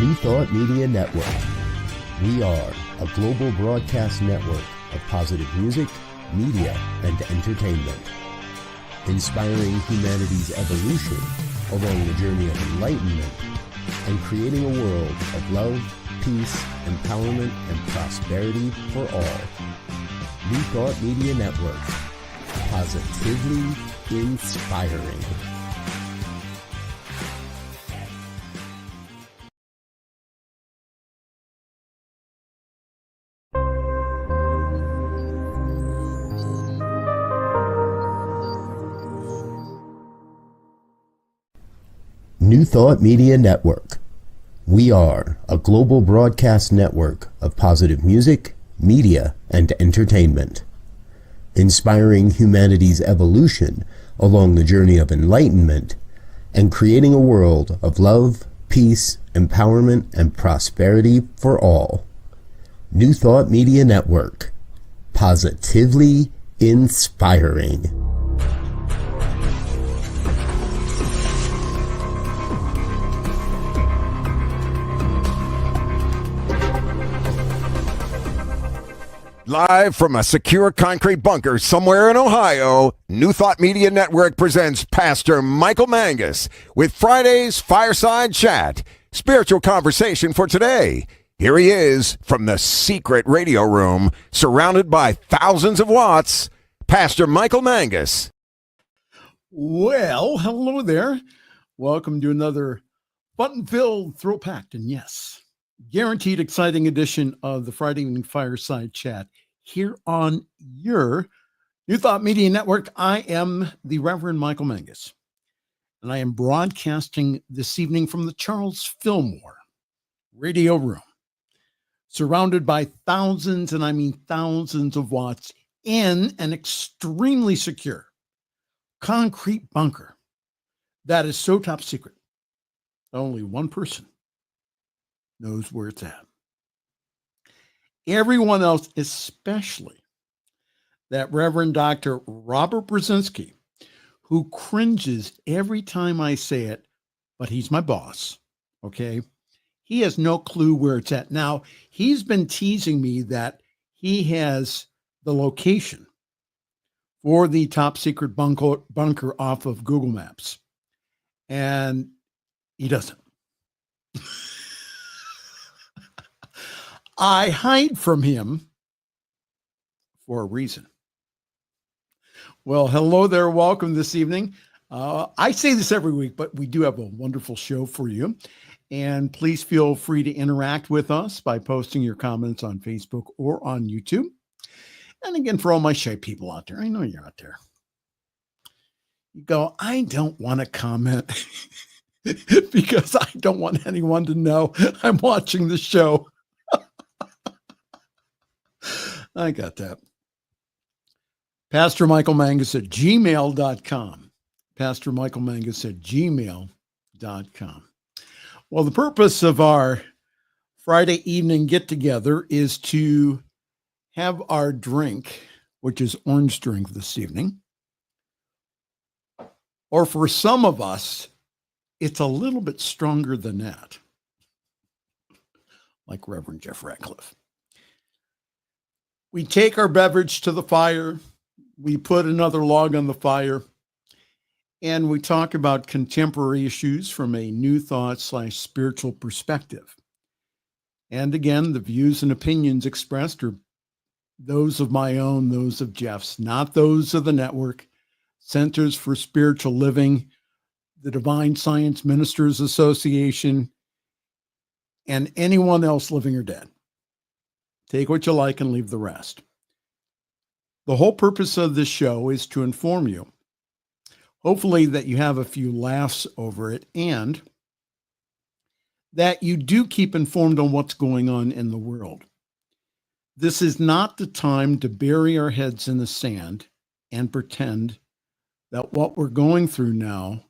New Thought Media Network. We are a global broadcast network of positive music, media, and entertainment, inspiring humanity's evolution along the journey of enlightenment and creating a world of love, peace, empowerment, and prosperity for all. New Thought Media Network. Positively inspiring. New Thought Media Network. We are a global broadcast network of positive music, media, and entertainment, inspiring humanity's evolution along the journey of enlightenment and creating a world of love, peace, empowerment, and prosperity for all. New Thought Media Network. Positively inspiring. Live from a secure concrete bunker somewhere in Ohio, New Thought Media Network presents Pastor Michael Mangus with Friday's Fireside Chat, spiritual conversation for today. Here he is from the secret radio room, surrounded by thousands of watts, Pastor Michael Mangus. Well, hello there. Welcome to another button-filled, thrill-packed, and yes, guaranteed exciting edition of the Friday Evening Fireside Chat here on your New Thought Media Network. I am the Reverend Michael Mangus, and I am broadcasting this evening from the Charles Fillmore radio room, surrounded by thousands, and I mean thousands of watts in an extremely secure concrete bunker that is so top secret that only one person knows where it's at. Everyone else, especially that Reverend Dr. Robert Brzezinski, who cringes every time I say it, but he's my boss, okay? He has no clue where it's at. Now, he's been teasing me that he has the location for the top secret bunker off of Google Maps, and he doesn't. I hide from him for a reason. Well, hello there. Welcome this evening. I say this every week, but we do have a wonderful show for you. And please feel free to interact with us by posting your comments on Facebook or on YouTube. And again, for all my shy people out there, I know you're out there. You go, I don't want to comment because I don't want anyone to know I'm watching the show. I got that. pastormichaelmangus@gmail.com. pastormichaelmangus@gmail.com. Well, the purpose of our Friday evening get-together is to have our drink, which is orange drink this evening. Or for some of us, it's a little bit stronger than that, like Reverend Jeff Radcliff. We take our beverage to the fire, we put another log on the fire, and we talk about contemporary issues from a new thought / spiritual perspective. And again, the views and opinions expressed are those of my own, those of Jeff's, not those of the network, Centers for Spiritual Living, the Divine Science Ministers Association, and anyone else living or dead. Take what you like and leave the rest. The whole purpose of this show is to inform you, hopefully that you have a few laughs over it, and that you do keep informed on what's going on in the world. This is not the time to bury our heads in the sand and pretend that what we're going through now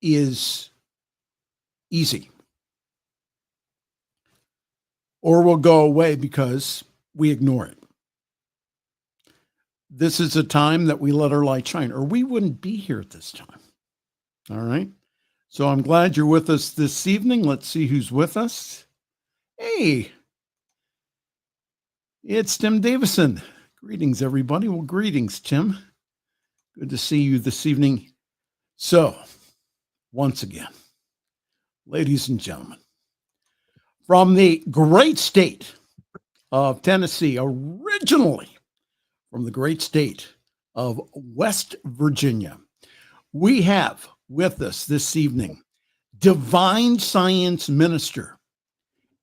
is easy, or will go away because we ignore it. This is a time that we let our light shine, or we wouldn't be here at this time. All right. So I'm glad you're with us this evening. Let's see who's with us. Hey, it's Tim Davison. Greetings, everybody. Well, greetings, Tim. Good to see you this evening. So, once again, ladies and gentlemen, from the great state of Tennessee, originally from the great state of West Virginia, we have with us this evening divine science minister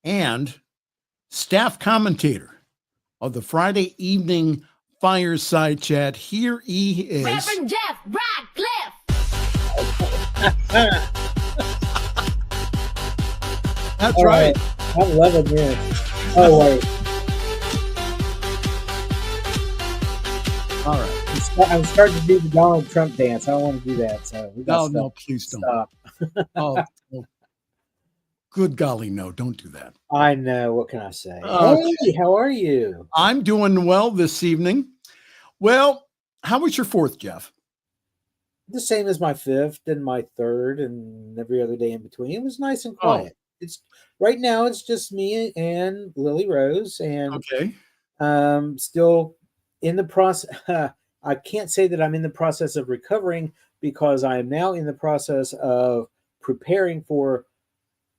and staff commentator of the Friday evening Fireside Chat. Here he is. Reverend Jeff Radcliff. That's right. I'm loving this. Oh, wait. All right. I'm starting to do the Donald Trump dance. I don't want to do that. So we got No, please don't. stop. Oh, good golly, no, don't do that. I know. What can I say? Okay. Hey, how are you? I'm doing well this evening. Well, how was your 4th, Jeff? The same as my 5th and my 3rd and every other day in between. It was nice and quiet. It's right now. It's just me and Lily Rose, and Okay. still in the process. I can't say that I'm in the process of recovering because I am now in the process of preparing for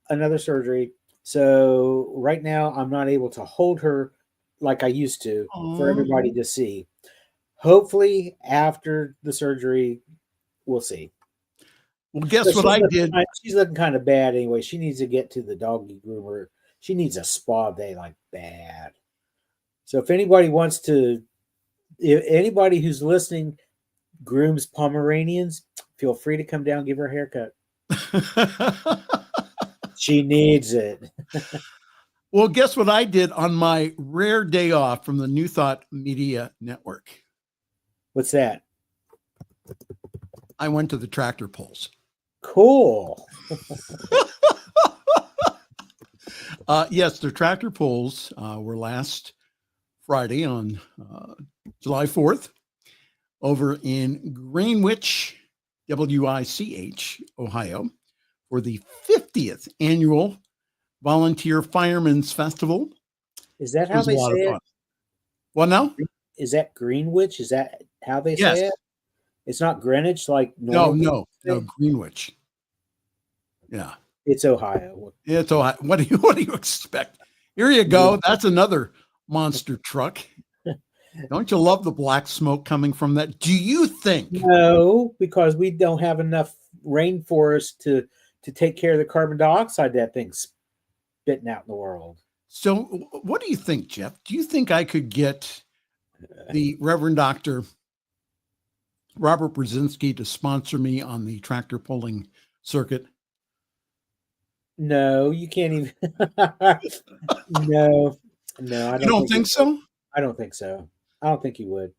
another surgery. So right now I'm not able to hold her like I used to for everybody to see. Hopefully after the surgery, we'll see. Well, guess what I did? She's looking kind of bad anyway. She needs to get to the doggy groomer. She needs a spa day like bad. So if anybody wants to, if anybody who's listening grooms Pomeranians, feel free to come down and give her a haircut. She needs it. Well, guess what I did on my rare day off from the New Thought Media Network? What's that? I went to the tractor pulls. Cool. Yes, the tractor pulls were last Friday on July 4th over in Greenwich, WICH, Ohio, for the 50th annual Volunteer Firemen's Festival. Is that how they say it? Well, now? Is that Greenwich? Is that how they Yes. say it? It's not Greenwich like No, Greenwich. Yeah. It's Ohio. It's Ohio. What do you expect? Here you go. That's another monster truck. Don't you love the black smoke coming from that? Do you think? No, because we don't have enough rainforest to take care of the carbon dioxide that thing's spitting out in the world. So what do you think, Jeff? Do you think I could get the Reverend Dr. Robert Brzezinski to sponsor me on the tractor pulling circuit? No, you can't even. No, I don't think so? I don't think so. I don't think he would.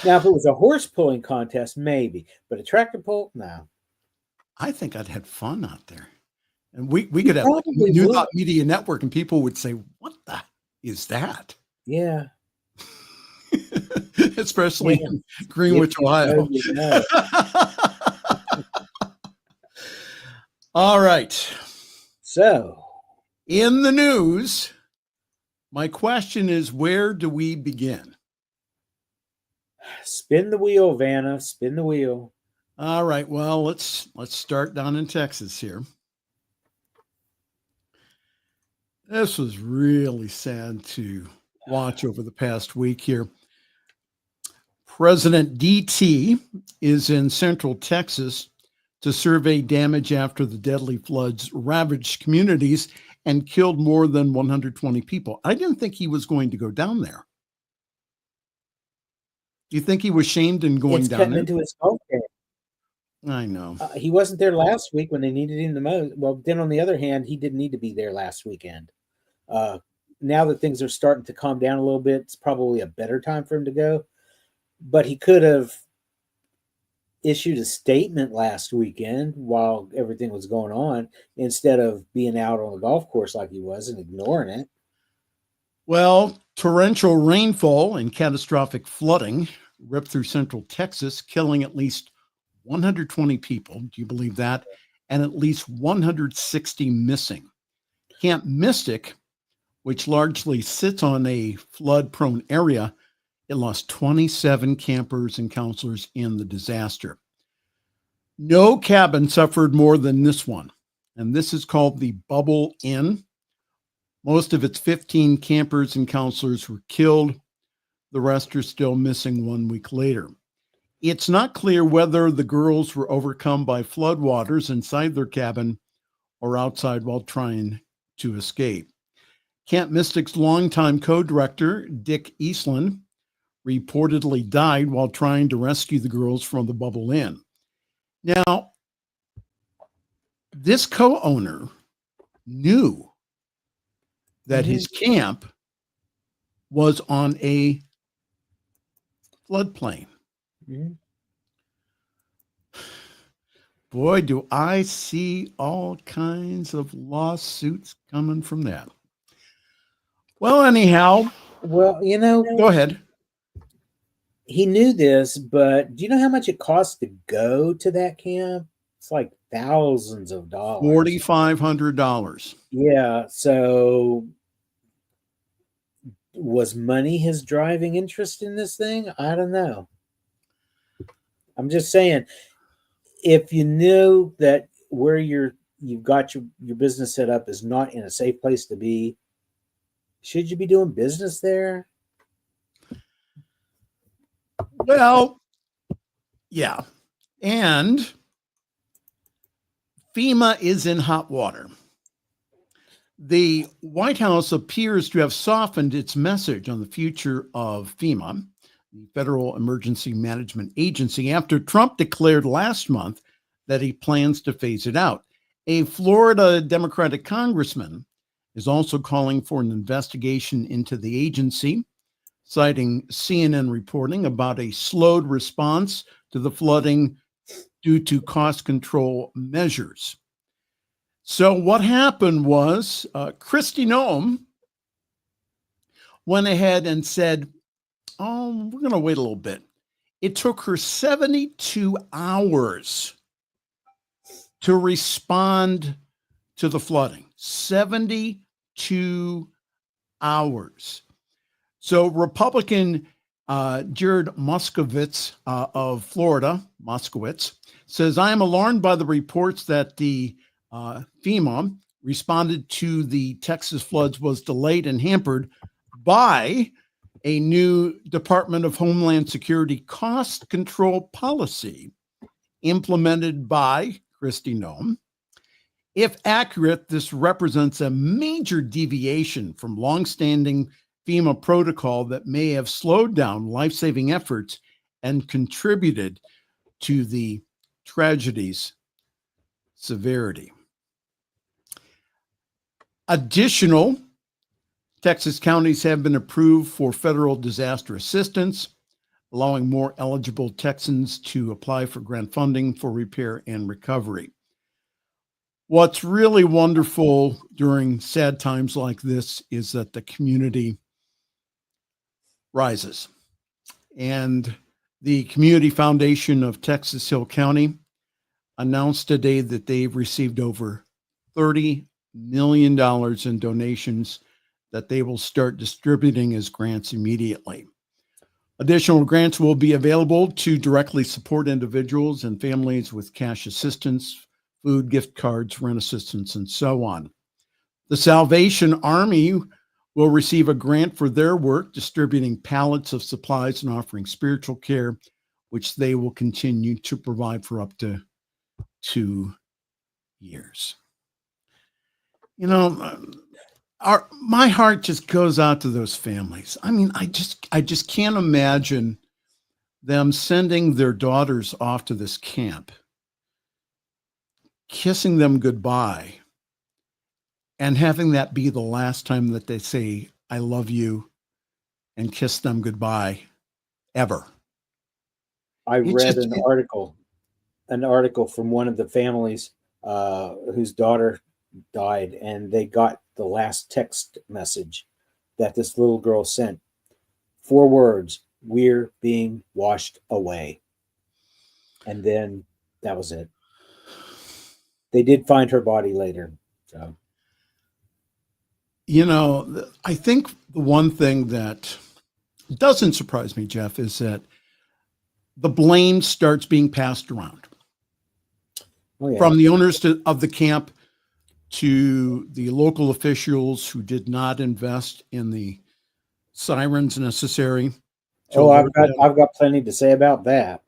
Now, if it was a horse pulling contest, maybe, but a tractor pull, no. I think I'd have fun out there, and we could have Probably New would. Thought Media Network, and people would say, "What the is that?" Yeah. Especially in Greenwich, Ohio. You know. All right. So, In the news, my question is, where do we begin? spin the wheel, Vanna. Spin the wheel. All right. Well, let's start down in Texas here. This was really sad to watch over the past week here. President DT is in Central Texas to survey damage after the deadly floods ravaged communities and killed more than 120 people. I didn't think he was going to go down there. Do you think he was shamed in going It's down cutting there? into his golf game. I know. He wasn't there last week when they needed him the most. Well, then on the other hand, he didn't need to be there last weekend. Now that things are starting to calm down a little bit, it's probably a better time for him to go. But he could have issued a statement last weekend while everything was going on instead of being out on the golf course like he was and ignoring it. Well, torrential rainfall and catastrophic flooding ripped through central Texas, killing at least 120 people. Do you believe that? and at least 160 missing. Camp Mystic, which largely sits on a flood-prone area, it lost 27 campers and counselors in the disaster. No cabin suffered more than this one, and this is called the Bubble Inn. Most of its 15 campers and counselors were killed. The rest are still missing 1 week later. It's not clear whether the girls were overcome by floodwaters inside their cabin or outside while trying to escape. Camp Mystic's longtime co-director, Dick Eastland, reportedly died while trying to rescue the girls from the Bubble Inn. Now, this co-owner knew that his camp was on a floodplain. Boy, do I see all kinds of lawsuits coming from that. Well, anyhow. Well, Go ahead. He knew this, but do you know how much it costs to go to that camp? It's like thousands of dollars. $4,500. Yeah. So was money his driving interest in this thing? I don't know. I'm just saying, if you knew that where you've got your business set up is not in a safe place to be, should you be doing business there? Well, yeah. And FEMA is in hot water. The White House appears to have softened its message on the future of FEMA, the Federal Emergency Management Agency, after Trump declared last month that he plans to phase it out. A Florida Democratic congressman is also calling for an investigation into the agency, citing CNN reporting about a slowed response to the flooding due to cost control measures. So what happened was Kristi Noem went ahead and said, we're going to wait a little bit. It took her 72 hours to respond to the flooding. 72 hours. So Republican Jared Moskowitz of Florida, says, I am alarmed by the reports that the FEMA responded to the Texas floods was delayed and hampered by a new Department of Homeland Security cost control policy implemented by Kristi Noem. If accurate, this represents a major deviation from longstanding FEMA protocol that may have slowed down life-saving efforts and contributed to the tragedy's severity. Additional Texas counties have been approved for federal disaster assistance, allowing more eligible Texans to apply for grant funding for repair and recovery. What's really wonderful during sad times like this is that the community rises. And the Community Foundation of Texas Hill County announced today that they've received over $30 million in donations that they will start distributing as grants immediately. Additional grants will be available to directly support individuals and families with cash assistance, food, gift cards, rent assistance, and so on. The Salvation Army will receive a grant for their work distributing pallets of supplies and offering spiritual care, which they will continue to provide for up to 2 years. My heart just goes out to those families. I mean, I just can't imagine them sending their daughters off to this camp, kissing them goodbye, and having that be the last time that they say, I love you, and kiss them goodbye ever. I read an article from one of the families whose daughter died, and they got the last text message that this little girl sent. 4 words: we're being washed away. And then that was it. They did find her body later. So, I think the one thing that doesn't surprise me, Jeff, is that the blame starts being passed around from the owners of the camp to the local officials who did not invest in the sirens necessary. I've got plenty to say about that.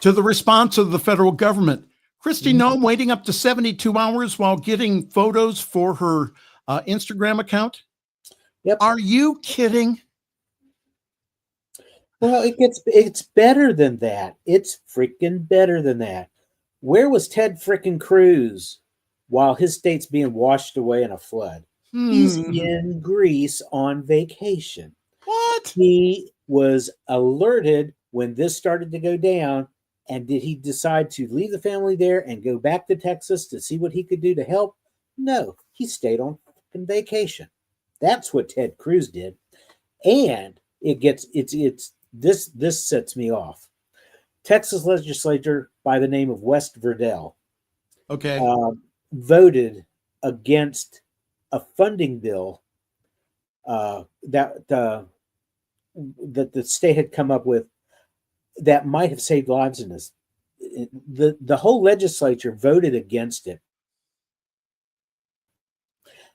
To the response of the federal government. Kristi Noem waiting up to 72 hours while getting photos for her Instagram account. Yep. Are you kidding? Well, it's better than that. It's freaking better than that. Where was Ted frickin' Cruz while his state's being washed away in a flood? He's in Greece on vacation. What? He was alerted when this started to go down. And did he decide to leave the family there and go back to Texas to see what he could do to help? No, he stayed on vacation. That's what Ted Cruz did. And this sets me off. Texas legislature by the name of West Verdell voted against a funding bill that the state had come up with that might have saved lives in this. The whole legislature voted against it.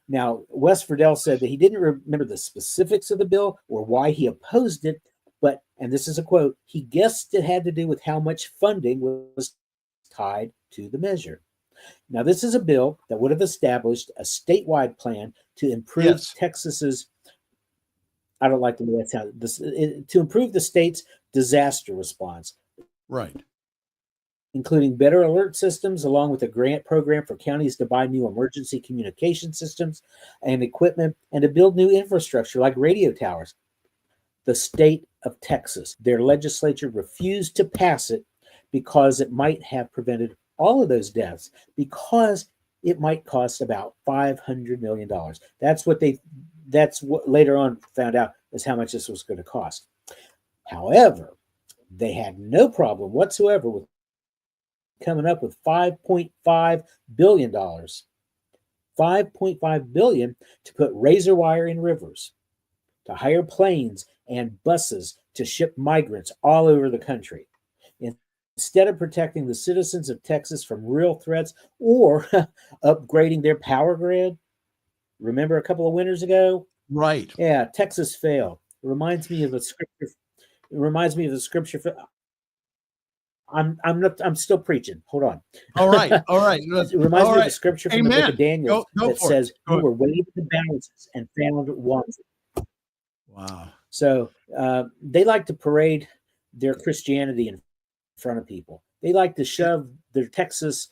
Now, West Verdell said that he didn't remember the specifics of the bill or why he opposed it, but, and this is a quote, he guessed it had to do with how much funding was tied to the measure. Now, this is a bill that would have established a statewide plan to improve Texas's, I don't like the way that sounds, to improve the state's disaster response. Right. Including better alert systems, along with a grant program for counties to buy new emergency communication systems and equipment and to build new infrastructure like radio towers. The state of Texas, their legislature refused to pass it because it might have prevented all of those deaths, because it might cost about $500 million. That's what later on found out is how much this was going to cost. However, they had no problem whatsoever with coming up with $5.5 billion. $5.5 billion to put razor wire in rivers, to hire planes and buses to ship migrants all over the country. Instead of protecting the citizens of Texas from real threats or upgrading their power grid, remember a couple of winters ago? Right. Yeah, Texas failed. It reminds me of a scripture. I'm still preaching. Hold on. All right. It reminds me of a scripture from the book of Daniel that says, "We were weighed the balances and found wanting." Wow. So they like to parade their Christianity in front of people. They like to shove their Texas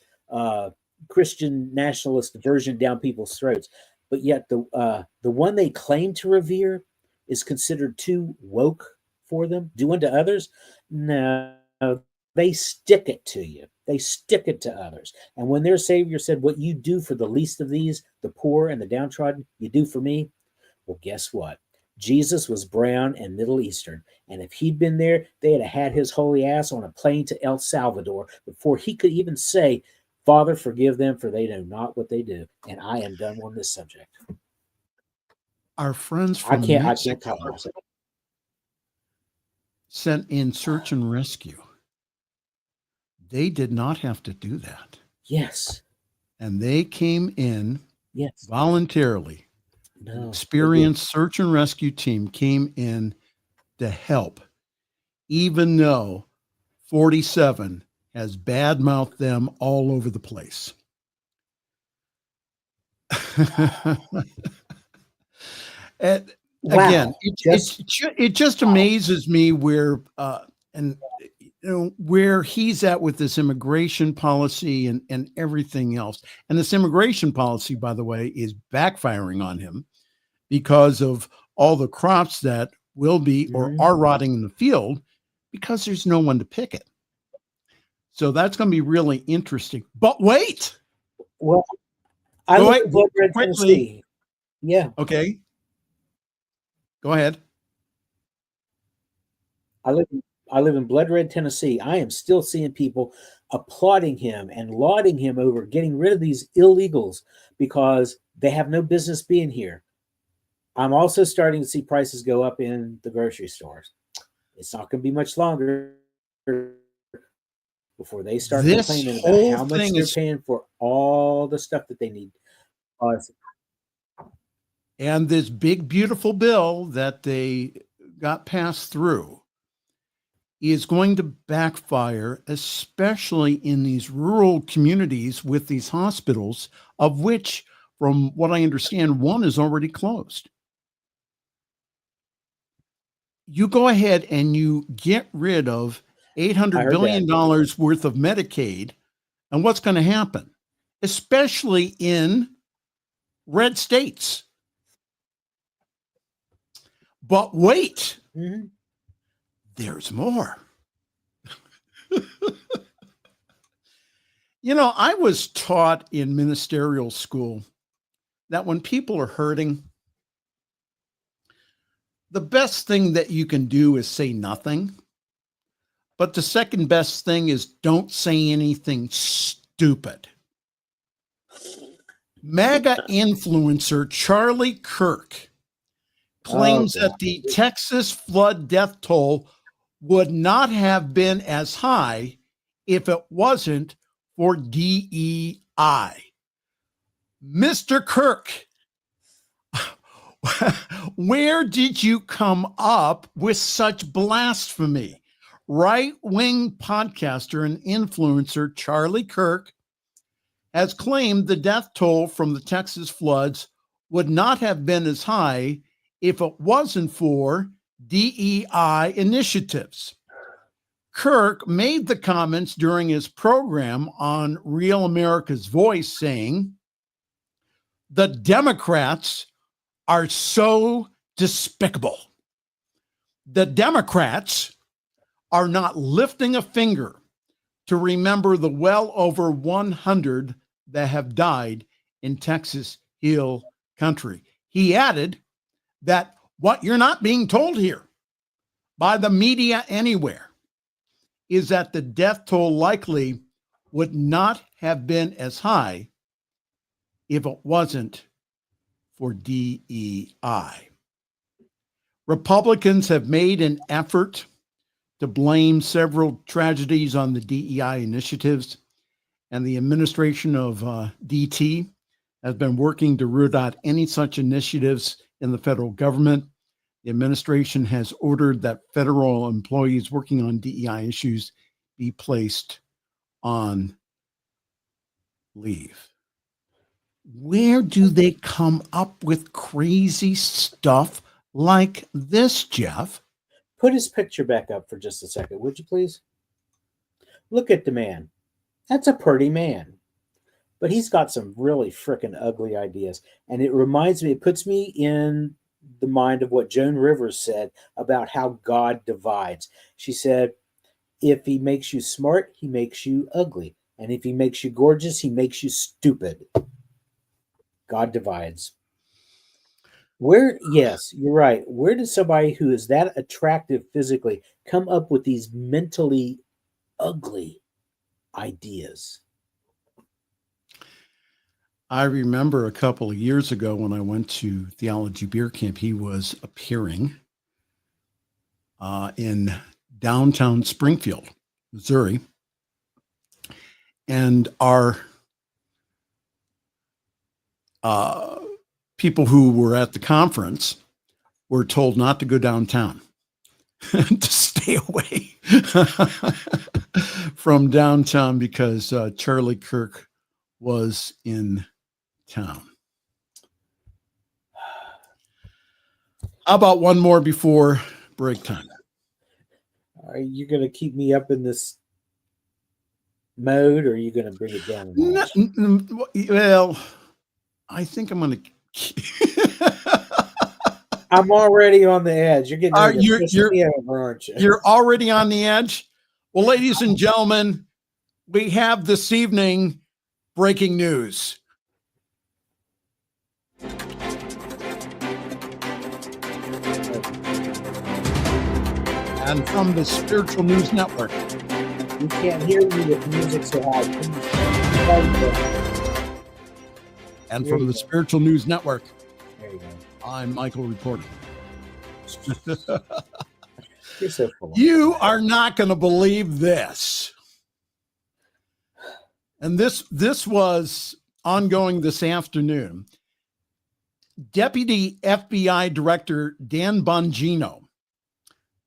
Christian nationalist version down people's throats. But yet the one they claim to revere is considered too woke for them. Do unto others? No, they stick it to you. They stick it to others. And when their Savior said, what you do for the least of these, the poor and the downtrodden, you do for me. Well, guess what? Jesus was brown and Middle Eastern. And if he'd been there, they'd have had his holy ass on a plane to El Salvador before he could even say, Father, forgive them, for they know not what they do. And I am done on this subject. Our friends from Mexico I can't sent in search and rescue. They did not have to do that. Yes. And they came in voluntarily. No, experienced search and rescue team came in to help, even though 47 has badmouthed them all over the place. And wow. Again, it just amazes me where where he's at with this immigration policy and everything else. And this immigration policy, by the way, is backfiring on him because of all the crops that will be or are rotting in the field because there's no one to pick it. So that's going to be really interesting. But wait. Well, I look at Blood Red Tennessee. Yeah. Okay. Go ahead. I I live in Blood Red, Tennessee. I am still seeing people applauding him and lauding him over getting rid of these illegals because they have no business being here. I'm also starting to see prices go up in the grocery stores. It's not going to be much longer before they start complaining about how much they're paying for all the stuff that they need. And this big, beautiful bill that they got passed through is going to backfire, especially in these rural communities with these hospitals, of which, from what I understand, one is already closed. You go ahead and you get rid of $800 billion worth of Medicaid, and what's going to happen? Especially in red states. But wait, there's more. You know, I was taught in ministerial school that when people are hurting, the best thing that you can do is say nothing. But the second best thing is don't say anything stupid. MAGA influencer Charlie Kirk claims that the Texas flood death toll would not have been as high if it wasn't for DEI. Mr. Kirk, where did you come up with such blasphemy? Right-wing podcaster and influencer Charlie Kirk has claimed the death toll from the Texas floods would not have been as high if it wasn't for DEI initiatives. Kirk made the comments during his program on Real America's Voice, saying, "The Democrats are so despicable. The Democrats are not lifting a finger to remember the well over 100 that have died in Texas Hill Country." He added that what you're not being told here by the media anywhere is that the death toll likely would not have been as high if it wasn't for DEI. Republicans have made an effort to blame several tragedies on the DEI initiatives, and the administration of DT has been working to root out any such initiatives in the federal government. The administration has ordered that federal employees working on DEI issues be placed on leave. Where do they come up with crazy stuff like this, Jeff? Put his picture back up for just a second, would you please? Look at the man. That's a pretty man. But he's got some really freaking ugly ideas. And it reminds me, it puts me in the mind of what Joan Rivers said about how God divides. She said, if he makes you smart, he makes you ugly. And if he makes you gorgeous, he makes you stupid. God divides. Yes, you're right. Where does somebody who is that attractive physically come up with these mentally ugly ideas? I remember a couple of years ago when I went to Theology Beer Camp, he was appearing in downtown Springfield, Missouri. And our people who were at the conference were told not to go downtown, to stay away from downtown because Charlie Kirk was in town. How about one more before break time? Are you going to keep me up in this mode, or are you going to bring it down? Well, I think I'm going to. I'm already on the edge. You're getting aren't you? You're already on the edge. Well, ladies and gentlemen, we have this evening breaking news. and from the Spiritual News Network. We can't hear you with music so high. And There from you the go. Spiritual News Network, There you go. I'm Michael reporting. You're so full. You are not going to believe this. And this was ongoing this afternoon. Deputy FBI Director Dan Bongino,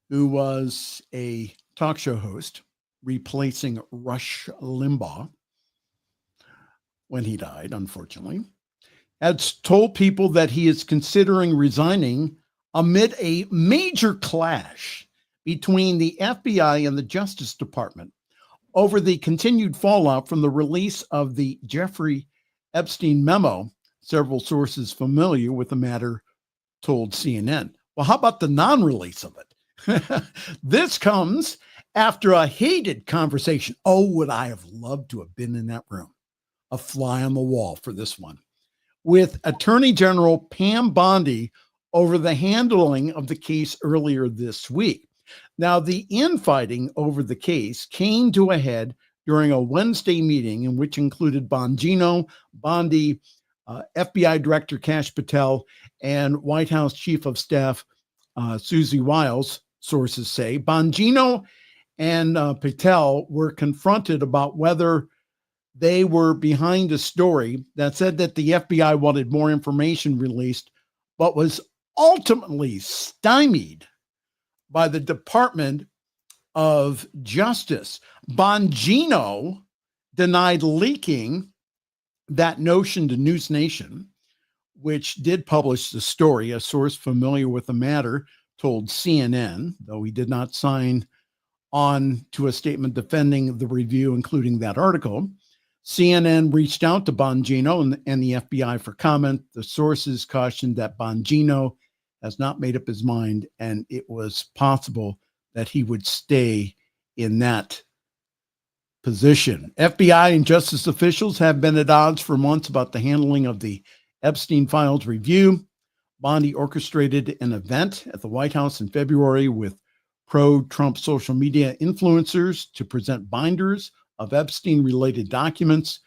who was a talk show host replacing Rush Limbaugh when he died, unfortunately, has told people that he is considering resigning amid a major clash between the FBI and the Justice Department over the continued fallout from the release of the Jeffrey Epstein memo. Several sources familiar with the matter told CNN. Well, how about the non-release of it? This comes after a heated conversation. Oh, would I have loved to have been in that room? A fly on the wall for this one. With Attorney General Pam Bondi over the handling of the case earlier this week. Now, the infighting over the case came to a head during a Wednesday meeting in which included Bongino, Bondi, FBI Director Kash Patel, and White House Chief of Staff Susie Wiles, sources say. Bongino and Patel were confronted about whether they were behind a story that said that the FBI wanted more information released, but was ultimately stymied by the Department of Justice. Bongino denied leaking that notion to News Nation, which did publish the story. A source familiar with the matter told CNN, though he did not sign on to a statement defending the review, including that article. CNN reached out to Bongino and the FBI for comment. The sources cautioned that Bongino has not made up his mind, and it was possible that he would stay in that position. FBI and justice officials have been at odds for months about the handling of the Epstein files review. Bondi orchestrated an event at the White House in February with pro-Trump social media influencers to present binders of Epstein-related documents,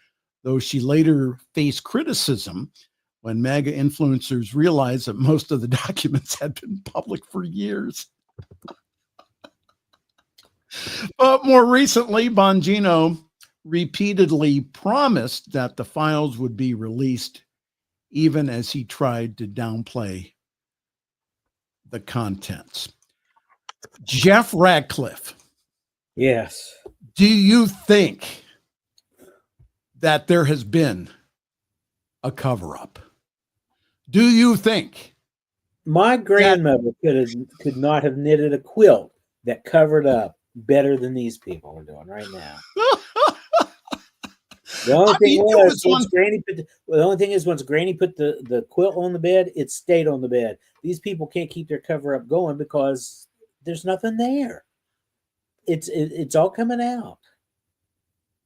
though she later faced criticism when MAGA influencers realized that most of the documents had been public for years. But more recently, Bongino repeatedly promised that the files would be released, even as he tried to downplay the contents. Jeff Radcliff. Yes. Do you think that there has been a cover-up? Do you think My grandmother could not have knitted a quilt that covered up better than these people are doing right now? The only thing was once Granny put the quilt on the bed, it stayed on the bed. These people can't keep their cover up going because there's nothing there. It's all coming out.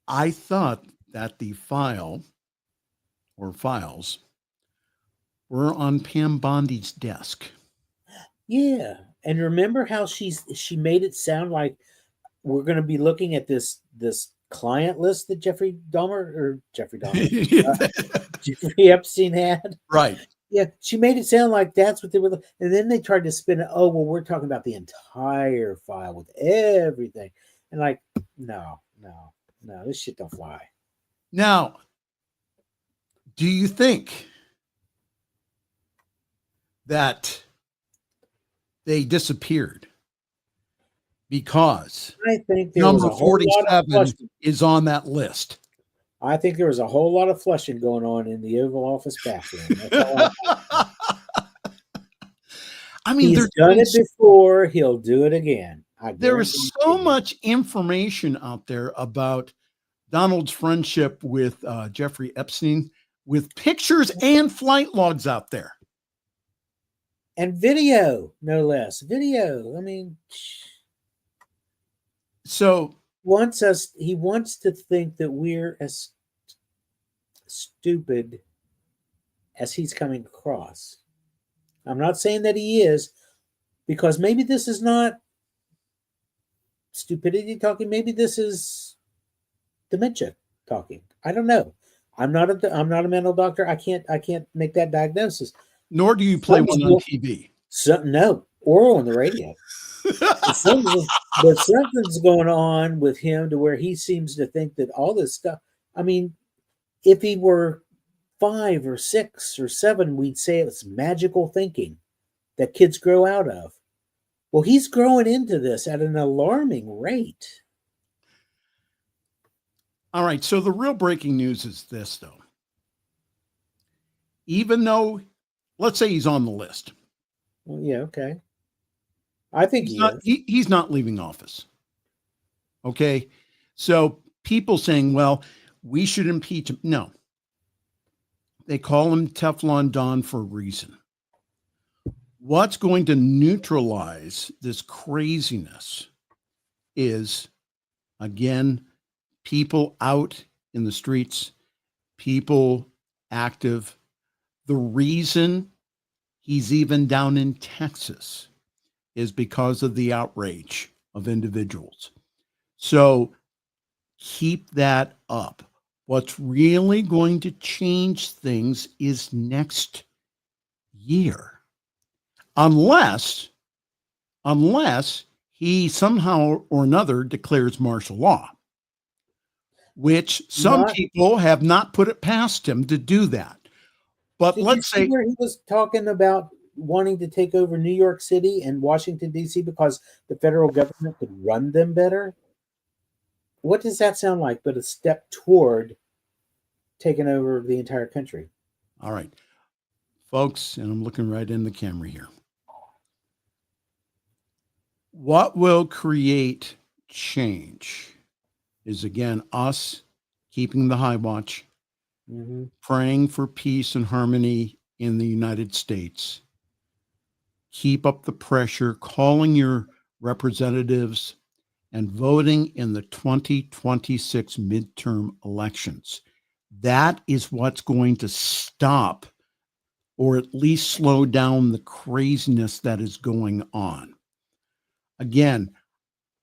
I thought that the file or files were on Pam Bondi's desk. Yeah. And remember how she made it sound like we're going to be looking at this client list that Jeffrey Epstein had? Right. Yeah, she made it sound like that's what they were. And then they tried to spin it. Oh, well, we're talking about the entire file with everything. And like, no, this shit don't fly. Now, do you think that they disappeared because I think there number was a whole lot of 47 flushing. is on that list? I think there was a whole lot of flushing going on in the Oval Office bathroom. That's all I mean, he's done it before. He'll do it again. There is so much information out there about Donald's friendship with Jeffrey Epstein, with pictures and flight logs out there. And video, no less. Video. I mean, so he wants to think that we're as stupid as he's coming across. I'm not saying that he is, because maybe this is not stupidity talking. Maybe this is dementia talking. I don't know. I'm not a mental doctor. I can't make that diagnosis. Nor do you play one on TV. No, or on the radio. But something's going on with him to where he seems to think that all this stuff. I mean, if he were 5 or 6 or 7, we'd say it's magical thinking that kids grow out of. Well, he's growing into this at an alarming rate. All right. So the real breaking news is this, though. Even though, let's say he's on the list. Well, yeah, okay. I think he's not leaving office. Okay. So people saying, well, we should impeach him. No. They call him Teflon Don for a reason. What's going to neutralize this craziness is, again, people out in the streets, people active. The reason he's even down in Texas is because of the outrage of individuals. So keep that up. What's really going to change things is next year. Unless he somehow or another declares martial law, which some people have not put it past him to do that. But let's say where he was talking about wanting to take over New York City and Washington, D.C. because the federal government could run them better. What does that sound like but a step toward taking over the entire country? All right, folks, and I'm looking right in the camera here. What will create change is, again, us keeping the high watch, praying for peace and harmony in the United States. Keep up the pressure, calling your representatives, and voting in the 2026 midterm elections. That is what's going to stop or at least slow down the craziness that is going on. Again,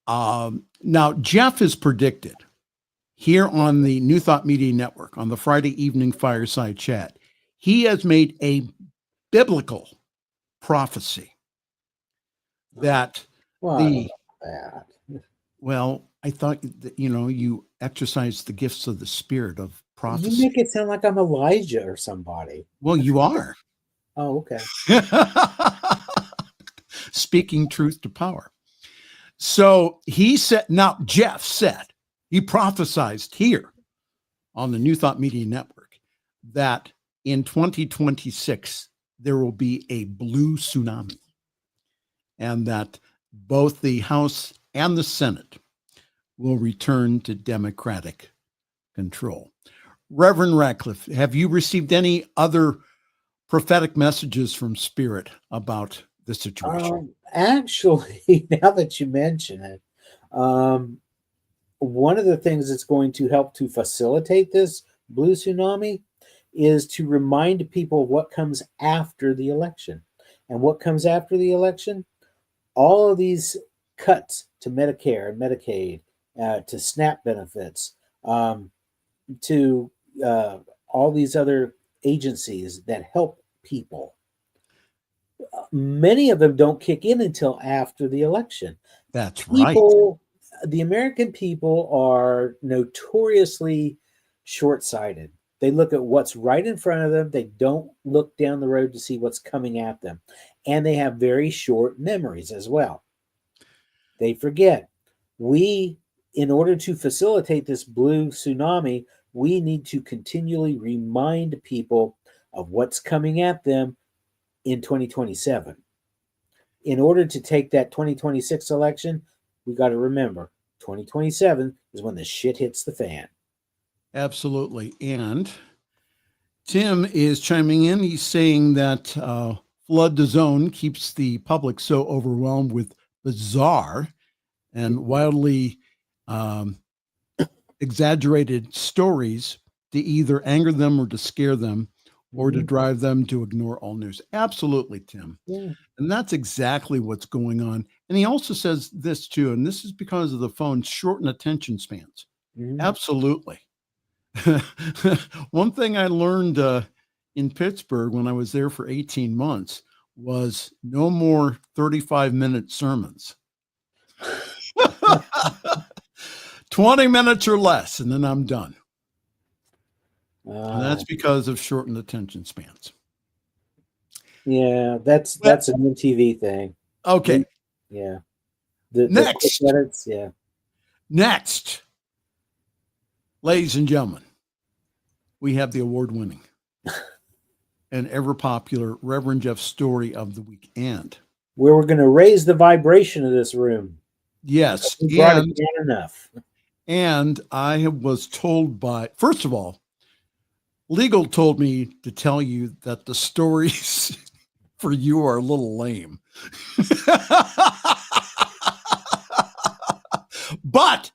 now Jeff has predicted here on the New Thought Media Network on the Friday evening Fireside Chat, he has made a biblical prophecy that I thought that, you exercise the gifts of the spirit of prophecy. You make it sound like I'm Elijah or somebody. Well, you are. Oh, okay. Speaking truth to power. So he said, now Jeff said, he prophesied here on the New Thought Media Network that in 2026, there will be a blue tsunami and that both the House and the Senate will return to Democratic control. Reverend Radcliff, have you received any other prophetic messages from Spirit about the situation? Actually, now that you mention it, one of the things that's going to help to facilitate this blue tsunami is to remind people what comes after the election. And what comes after the election? All of these cuts to Medicare and Medicaid, to SNAP benefits, to all these other agencies that help people. Many of them don't kick in until after the election. That's right. The American people are notoriously short-sighted. They look at what's right in front of them. They don't look down the road to see what's coming at them. And they have very short memories as well. They forget. In order to facilitate this blue tsunami, we need to continually remind people of what's coming at them in 2027. In order to take that 2026 election, we got to remember 2027 is when the shit hits the fan. Absolutely. And Tim is chiming in. He's saying that Flood the Zone keeps the public so overwhelmed with bizarre and wildly exaggerated stories to either anger them or to scare them, or to drive them to ignore all news. Absolutely, Tim. Yeah. And that's exactly what's going on. And he also says this too, and this is because of the phone's shortened attention spans. Mhm. Absolutely. One thing I learned in Pittsburgh when I was there for 18 months was no more 35-minute sermons. 20 minutes or less, and then I'm done. And that's because of shortened attention spans. Yeah, that's an MTV thing. Okay. Yeah. Next. The minutes, yeah. Next, ladies and gentlemen, we have the award-winning and ever-popular Reverend Jeff Story of the Week. And where we're going to raise the vibration of this room. yes, We brought it down enough. And I was told by, first of all, Legal told me to tell you that the stories for you are a little lame. But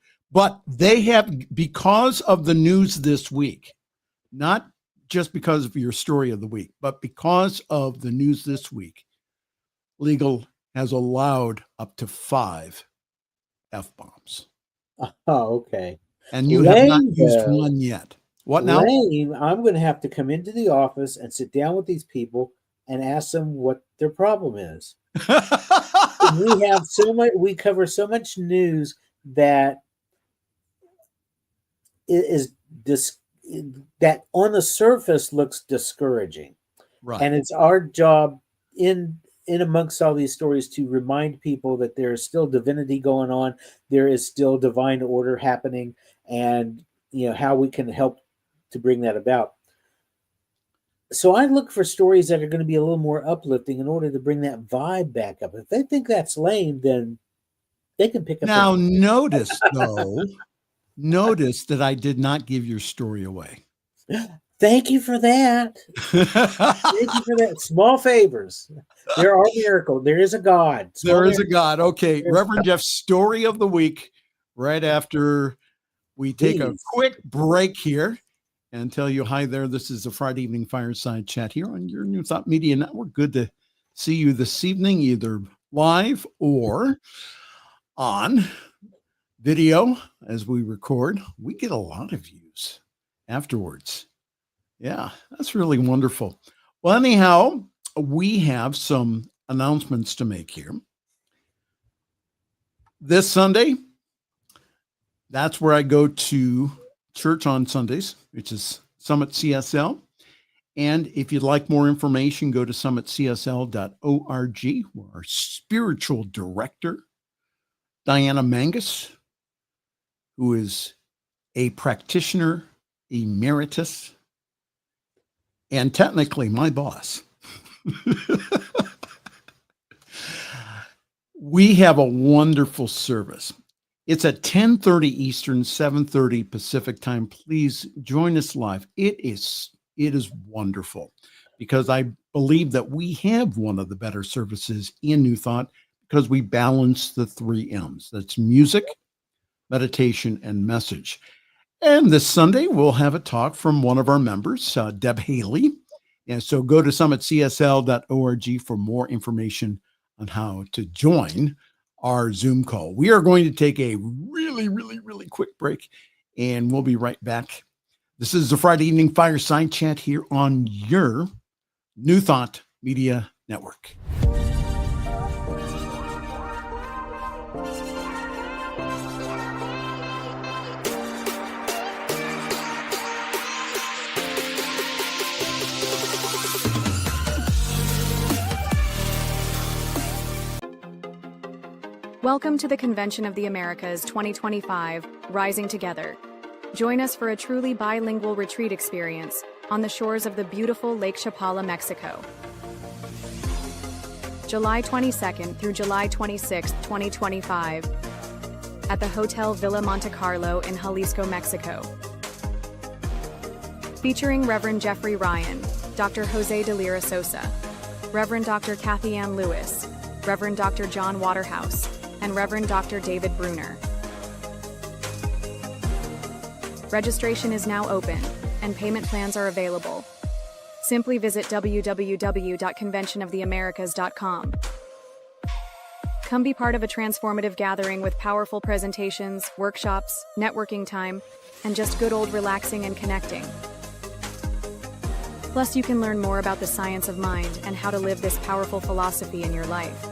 they have, because of the news this week, not just because of your story of the week, but because of the news this week, Legal has allowed up to 5 F-bombs. Oh, okay. And you have not used one yet. What now? Lame, I'm going to have to come into the office and sit down with these people and ask them what their problem is. We have so much, we cover so much news that that on the surface looks discouraging. Right. And it's our job in amongst all these stories to remind people that there is still divinity going on, there is still divine order happening, and how we can help to bring that about. So I look for stories that are going to be a little more uplifting in order to bring that vibe back up. If they think that's lame, then they can pick up. Now, notice that I did not give your story away. Thank you for that. Thank you for that. Small favors. There are miracles. There is a God. There is a God. Okay. Reverend Jeff's story of the week, right after we take a quick break here and tell you hi there. This is a Friday evening fireside chat here on your New Thought Media Network. Good to see you this evening, either live or on video as we record. We get a lot of views afterwards. Yeah, that's really wonderful. Well, anyhow, we have some announcements to make here. This Sunday, that's where I go to church on Sundays, which is Summit CSL. And if you'd like more information, go to summitcsl.org, where our spiritual director, Diana Mangus, who is a practitioner emeritus and technically my boss. We have a wonderful service. It's at 10:30 Eastern, 7:30 Pacific time. Please join us live. It is wonderful because I believe that we have one of the better services in New Thought because we balance the 3 M's. That's music, meditation, and message. And this Sunday, we'll have a talk from one of our members, Deb Haley. And so go to summitcsl.org for more information on how to join our Zoom call. We are going to take a really, really, really quick break, and we'll be right back. This is the Friday evening fireside chat here on your New Thought Media Network. Welcome to the Convention of the Americas 2025, Rising Together. Join us for a truly bilingual retreat experience on the shores of the beautiful Lake Chapala, Mexico. July 22nd through July 26th, 2025, at the Hotel Villa Monte Carlo in Jalisco, Mexico. Featuring Reverend Jeffrey Ryan, Dr. Jose de Lira Sosa, Reverend Dr. Kathy Ann Lewis, Reverend Dr. John Waterhouse, and Reverend Dr. David Bruner. Registration is now open, and payment plans are available. Simply visit www.conventionoftheamericas.com. Come be part of a transformative gathering with powerful presentations, workshops, networking time, and just good old relaxing and connecting. Plus, you can learn more about the science of mind and how to live this powerful philosophy in your life.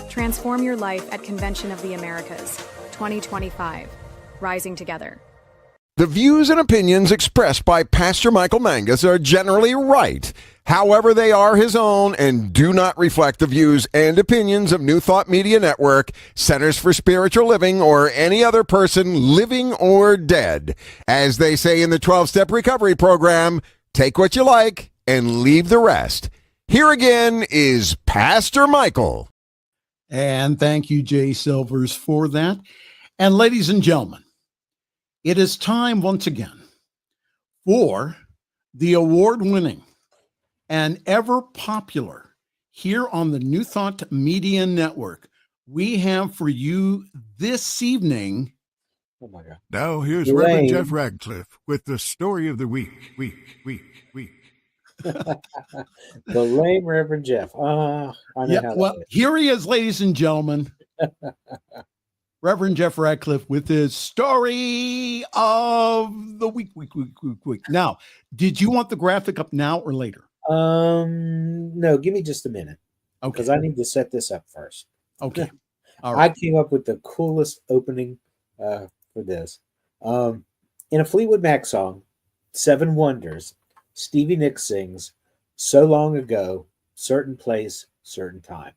Transform your life at Convention of the Americas 2025, Rising Together. The views and opinions expressed by Pastor Michael Mangus are generally right. However, they are his own and do not reflect the views and opinions of New Thought Media Network, Centers for Spiritual Living, or any other person living or dead. As they say in the 12-Step Recovery Program, take what you like and leave the rest. Here again is Pastor Michael. And thank you, Jay Silvers, for that. And ladies and gentlemen, it is time once again for the award-winning and ever popular here on the New Thought Media Network. We have for you this evening. Oh my God. Now here's Elaine. Reverend Jeff Radcliff with the story of the week. The lame Reverend Jeff. I know how that is. Here he is, ladies and gentlemen. Reverend Jeff Radcliff with his story of the week. Now, did you want the graphic up now or later? No, give me just a minute. Okay. Because I need to set this up first. Okay. All right. I came up with the coolest opening for this. In a Fleetwood Mac song, Seven Wonders, Stevie Nicks sings, "So long ago, certain place, certain time.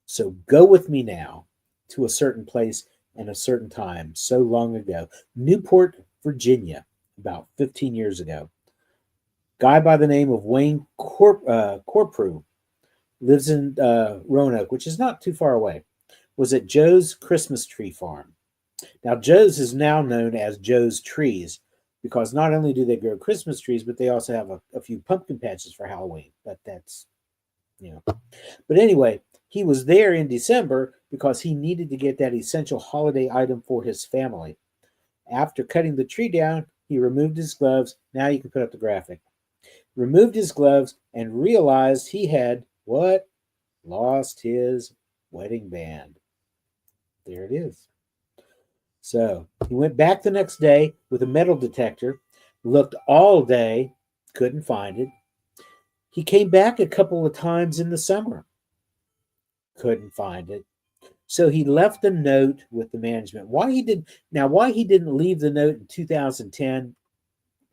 So go with me now to a certain place and a certain time, so long ago. Newport, Virginia, about 15 years ago. Guy by the name of Wayne Corprew lives in Roanoke, which is not too far away, was at Joe's Christmas tree farm. Now, Joe's is now known as Joe's Trees because not only do they grow Christmas trees, but they also have a few pumpkin patches for Halloween. But that's, But anyway, he was there in December because he needed to get that essential holiday item for his family. After cutting the tree down, he removed his gloves. Now you can put up the graphic. Removed his gloves and realized he had, what? Lost his wedding band. There it is. So he went back the next day with a metal detector, looked all day, couldn't find it. He came back a couple of times in the summer, couldn't find it. So he left a note with the management. Why he didn't leave the note in 2010,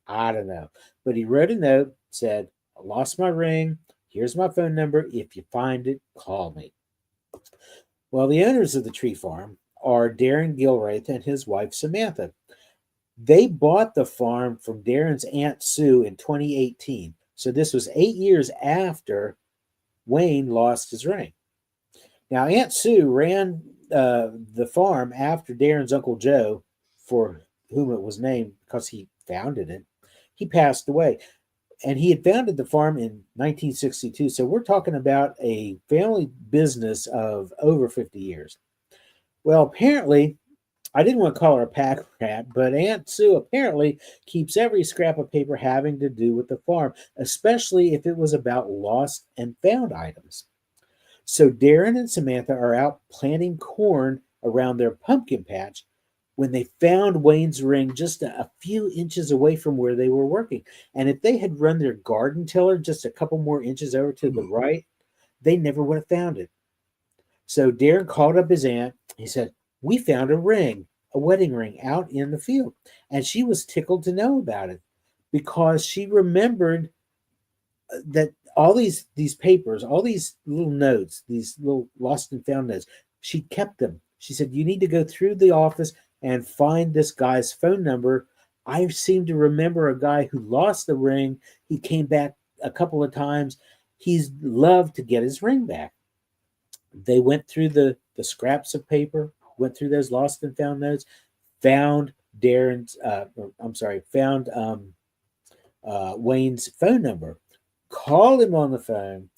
I don't know. But he wrote a note, said, "I lost my ring. Here's my phone number. If you find it, call me." Well, the owners of the tree farm are Darren Gilraith and his wife, Samantha. They bought the farm from Darren's Aunt Sue in 2018. So this was 8 years after Wayne lost his ring. Now, Aunt Sue ran the farm after Darren's Uncle Joe, for whom it was named because he founded it. He passed away. And he had founded the farm in 1962. So we're talking about a family business of over 50 years. Well, apparently, I didn't want to call her a pack rat, but Aunt Sue apparently keeps every scrap of paper having to do with the farm, especially if it was about lost and found items. So Darren and Samantha are out planting corn around their pumpkin patch when they found Wayne's ring just a few inches away from where they were working. And if they had run their garden tiller just a couple more inches over to the right, they never would have found it. So Darren called up his aunt. He said, "We found a ring, a wedding ring out in the field." And she was tickled to know about it because she remembered that all these papers, all these little notes, these little lost and found notes, she kept them. She said, "You need to go through the office and find this guy's phone number. I seem to remember a guy who lost the ring. He came back a couple of times. He's loved to get his ring back." They went through the scraps of paper, went through those lost and found notes, found Wayne's phone number, called him on the phone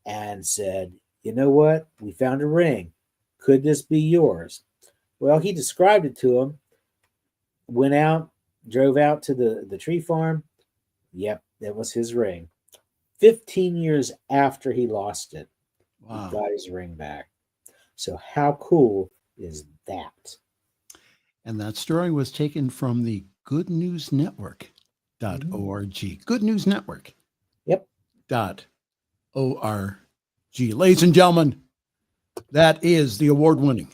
and said, "You know what? We found a ring. Could this be yours?" Well, he described it to him, went out, drove out to the tree farm. Yep, that was his ring. 15 years after he lost it, Wow. he got his ring back. So how cool is that? And that story was taken from the goodnewsnetwork.org. Good News Network. Yep. .org. Ladies and gentlemen, that is the award-winning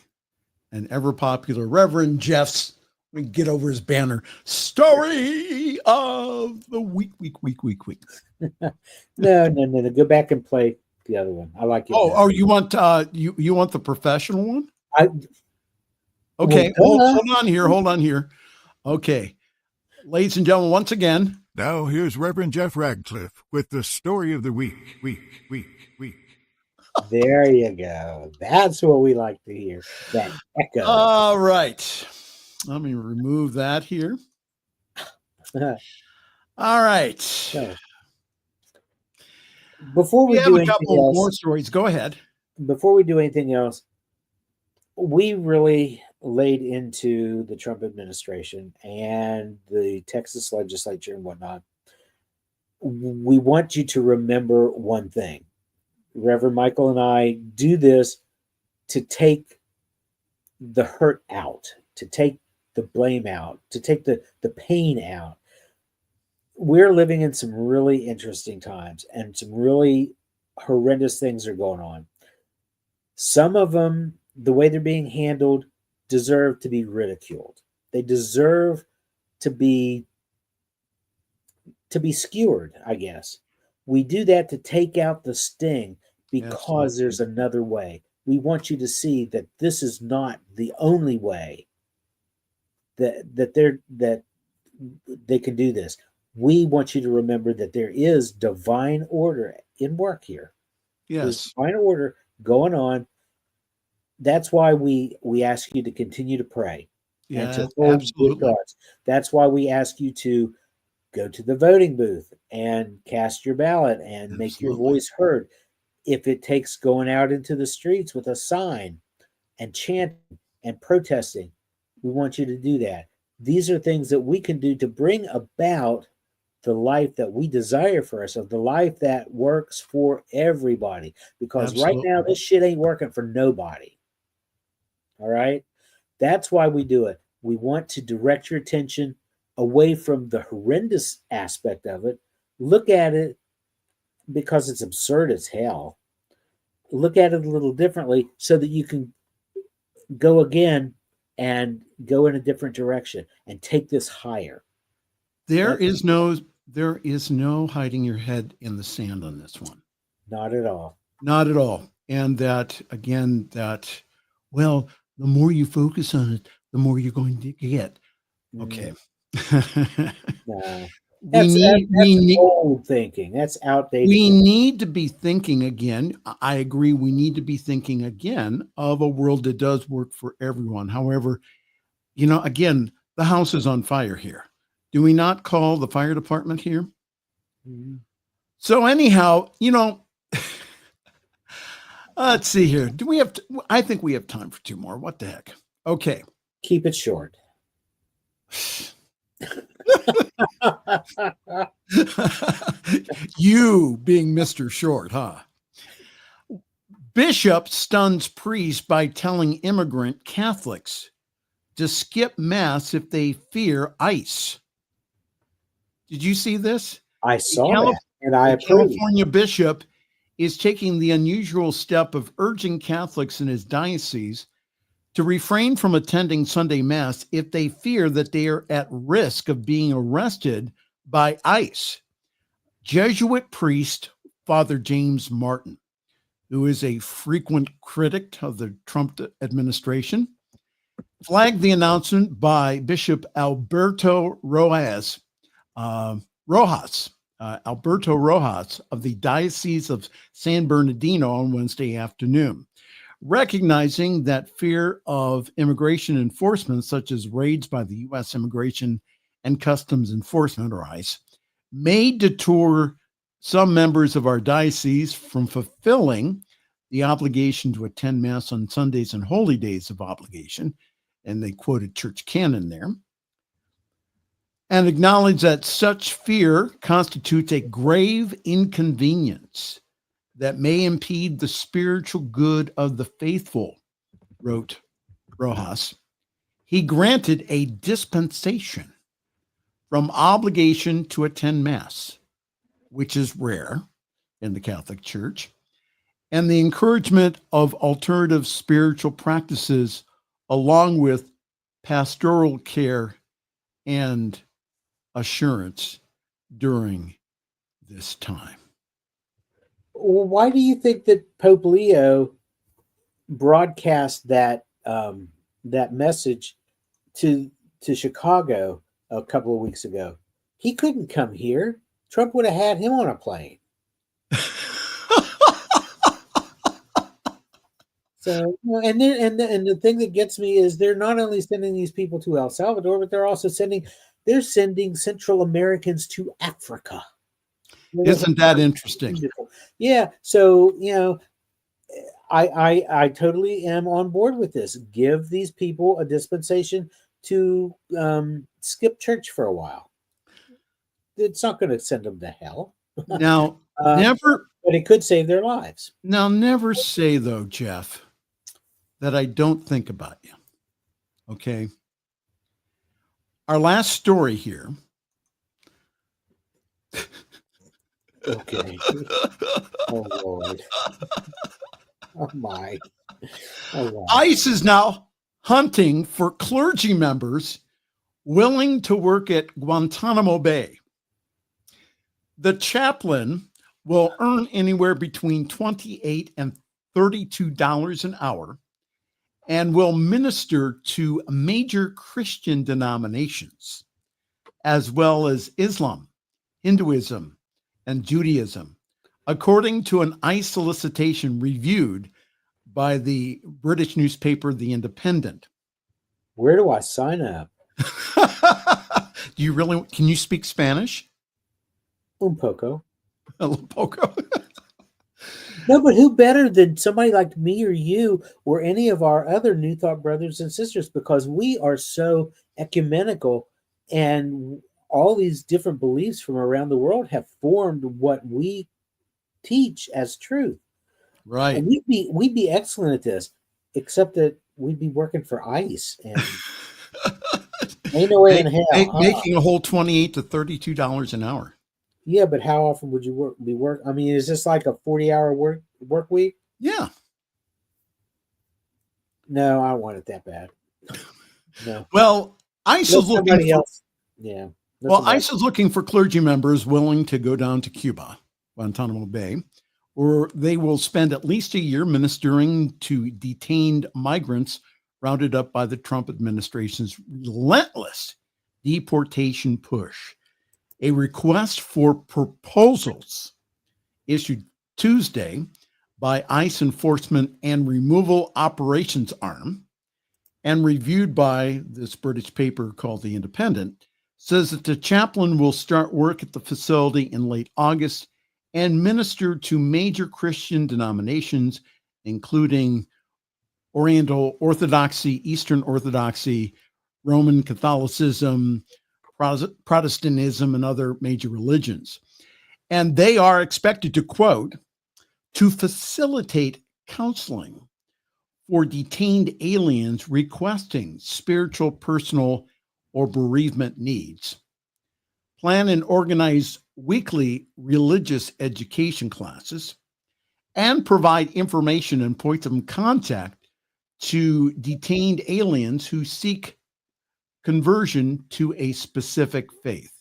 and ever-popular Reverend Jeff's, we get over his banner, story of the week. No. Go back and play the other one. I like it. Oh, you want you want the professional one? Okay, Well, hold on here. Okay. Ladies and gentlemen, once again. Now here's Reverend Jeff Radcliffe with the story of the week. There you go. That's what we like to hear. That echo. All right. Let me remove that here. All right. So, before we have do a anything couple else, more stories. Go ahead. before we do anything else, we really laid into the Trump administration and the Texas legislature and whatnot. We want you to remember one thing. Reverend Michael and I do this to take the hurt out, to take the blame out, to take the pain out. We're living in some really interesting times, and some really horrendous things are going on. Some of them, the way they're being handled, deserve to be ridiculed. They deserve to be skewered, I guess. We do that to take out the sting because Absolutely. there's another way. We want you to see that this is not the only way that they can do this. We want you to remember that there is divine order in work here. There's Yes. divine order going on. That's why we ask you to continue to pray and Yeah, to hold good absolutely. thoughts. That's why we ask you to go to the voting booth and cast your ballot and make your Absolutely. voice heard. If it takes going out into the streets with a sign and chanting and protesting, we want you to do that. These are things that we can do to bring about the life that we desire for ourselves, the life that works for everybody. Because right now, Absolutely. this shit ain't working for nobody. All right? That's why we do it. We want to direct your attention away from the horrendous aspect of it. Look at it because it's absurd as hell. Look at it a little differently so that you can go again and go in a different direction and take this higher. There is no hiding your head in the sand on this one. Not at all. Not at all. And that, again, well, the more you focus on it, the more you're going to get. Okay. No. we need old thinking. That's outdated. We need to be thinking again. I agree. We need to be thinking again of a world that does work for everyone. However, again, the house is on fire here. Do we not call the fire department here? Mhm. So anyhow, let's see here. Do we have? I think we have time for two more. What the heck? Okay. Keep it short. You being Mr. Short, huh? Bishop stuns priest by telling immigrant Catholics to skip mass if they fear ICE. Did you see this? I saw that, and I approve. California bishop is taking the unusual step of urging Catholics in his diocese to refrain from attending Sunday Mass if they fear that they are at risk of being arrested by ICE. Jesuit priest Father James Martin, who is a frequent critic of the Trump administration, flagged the announcement by Bishop Alberto Rojas of the Diocese of San Bernardino on Wednesday afternoon, recognizing that fear of immigration enforcement, such as raids by the U.S. Immigration and Customs Enforcement, or ICE, may deter some members of our diocese from fulfilling the obligation to attend Mass on Sundays and holy days of obligation. And they quoted church canon there. and acknowledge that such fear constitutes a grave inconvenience that may impede the spiritual good of the faithful, wrote Rojas. He granted a dispensation from obligation to attend Mass, which is rare in the Catholic Church, and the encouragement of alternative spiritual practices along with pastoral care and assurance during this time. Well, why do you think that Pope Leo broadcast that that message to Chicago a couple of weeks ago? He couldn't come here. Trump would have had him on a plane. So, and the thing that gets me is they're not only sending these people to El Salvador, but they're also sending Central Americans to Africa. Isn't that interesting? Yeah. So, I totally am on board with this. Give these people a dispensation to skip church for a while. It's not going to send them to hell. Now, but it could save their lives. Now, never say, though, Jeff, that I don't think about you. Okay. Our last story here. Okay. Oh, Lord. Oh, my. Oh, wow. ICE is now hunting for clergy members willing to work at Guantanamo Bay. The chaplain will earn anywhere between $28 and $32 an hour and will minister to major Christian denominations, as well as Islam, Hinduism, and Judaism, according to an ICE solicitation reviewed by the British newspaper, The Independent. Where do I sign up? Can you speak Spanish? Un poco. Un poco. No, but who better than somebody like me or you or any of our other New Thought brothers and sisters, because we are so ecumenical and all these different beliefs from around the world have formed what we teach as truth. Right. And we'd be excellent at this, except that we'd be working for ICE and ain't no way in hell. Making a whole $28 to $32 an hour. Yeah, but how often would you work? I mean, is this like a 40-hour work week? Yeah. No, I don't want it that bad. No. Well, ICE is looking for, yeah. Well, ICE is looking for clergy members willing to go down to Cuba, Guantanamo Bay, or they will spend at least a year ministering to detained migrants rounded up by the Trump administration's relentless deportation push. A request for proposals issued Tuesday by ICE Enforcement and Removal Operations Arm and reviewed by this British paper called The Independent says that the chaplain will start work at the facility in late August and minister to major Christian denominations, including Oriental Orthodoxy, Eastern Orthodoxy, Roman Catholicism, Protestantism, and other major religions. And they are expected to, quote, to facilitate counseling for detained aliens requesting spiritual, personal, or bereavement needs, plan and organize weekly religious education classes, and provide information and points of contact to detained aliens who seek conversion to a specific faith,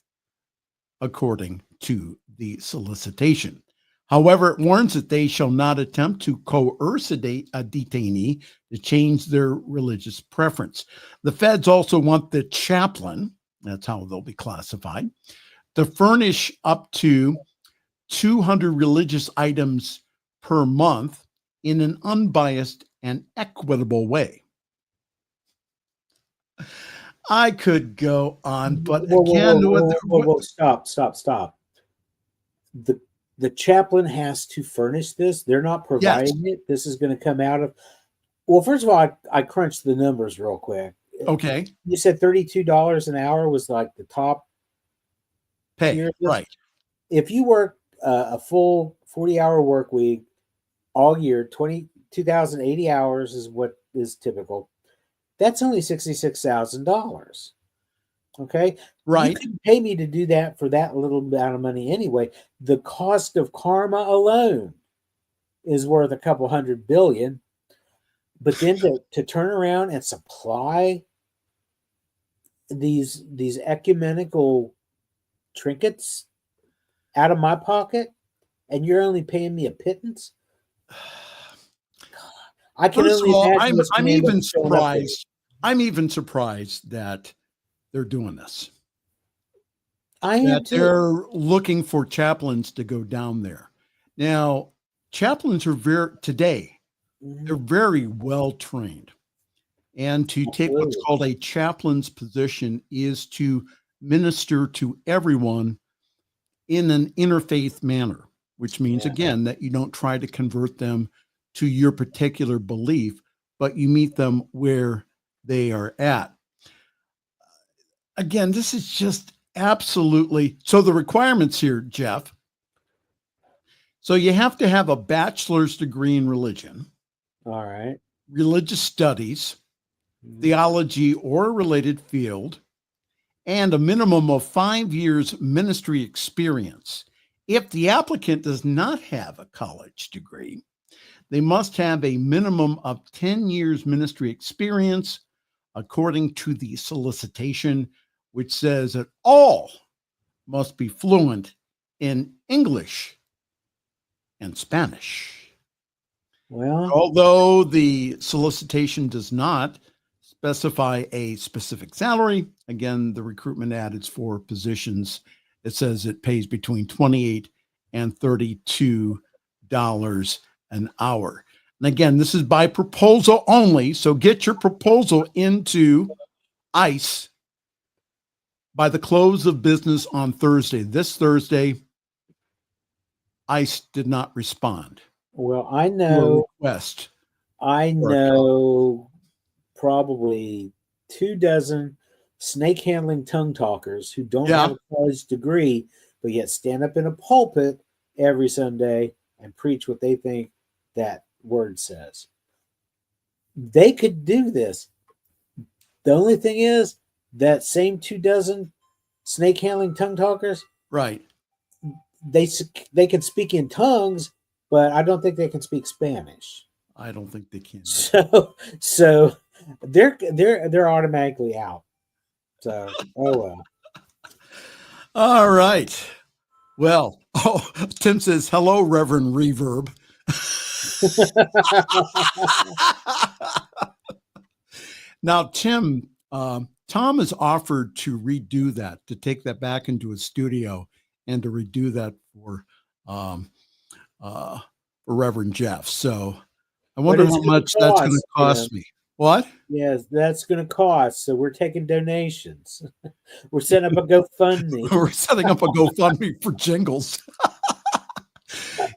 according to the solicitation. However, it warns that they shall not attempt to coerce a detainee to change their religious preference. The feds also want the chaplain, that's how they'll be classified, to furnish up to 200 religious items per month in an unbiased and equitable way. I could go on, but again, stop. The chaplain has to furnish this. They're not providing it. This is going to come out of. Well, first of all, I crunched the numbers real quick. Okay. You said $32 an hour was like the top Pay, tier. right. If you work a full 40-hour work week all year, 2,080 hours is what is typical. That's only $66,000. Okay. Right. You can pay me to do that for that little amount of money anyway. The cost of karma alone is worth a couple $100 billion. But then to turn around and supply these ecumenical trinkets out of my pocket, and you're only paying me a pittance. I can First of only all, imagine this I'm man even showing up there. surprised. I'm even surprised that they're doing this. I am That too. they're looking for chaplains to go down there. Now, chaplains are they're very well trained. And to take what's Absolutely. called a chaplain's position is to minister to everyone in an interfaith manner, which means, again, that you don't try to convert them to your particular belief, but you meet them where they are at. Again, this is just absolutely, so the requirements here, Jeff. So you have to have a bachelor's degree in religion, All right. religious studies, theology or a related field, and a minimum of 5 years ministry experience. If the applicant does not have a college degree, they must have a minimum of 10 years ministry experience, according to the solicitation, which says that all must be fluent in English and Spanish. Well, Although the solicitation does not specify a specific salary, again, the recruitment ad is for positions. It says it pays between $28 and $32 an hour. And again, this is by proposal only. So get your proposal into ICE by the close of business on Thursday. This Thursday, ICE did not respond well, I to a know request. I know probably 24 snake handling tongue talkers who don't Yeah. have a college degree, but yet stand up in a pulpit every Sunday and preach what they think that word says. They could do this. The only thing is that same 24 snake handling tongue talkers, Right. they can speak in tongues, but I don't think they can speak Spanish. I don't think they can. So they're automatically out. So well. All right. Well, Tim says, hello, Reverend Reverb. Now, Tim, Tom has offered to redo that, to take that back into his studio and to redo that for Reverend Jeff. So I wonder how much that's going to cost me. What? Yes, that's going to cost. So we're taking donations. We're setting up a GoFundMe. We're setting up a GoFundMe for jingles.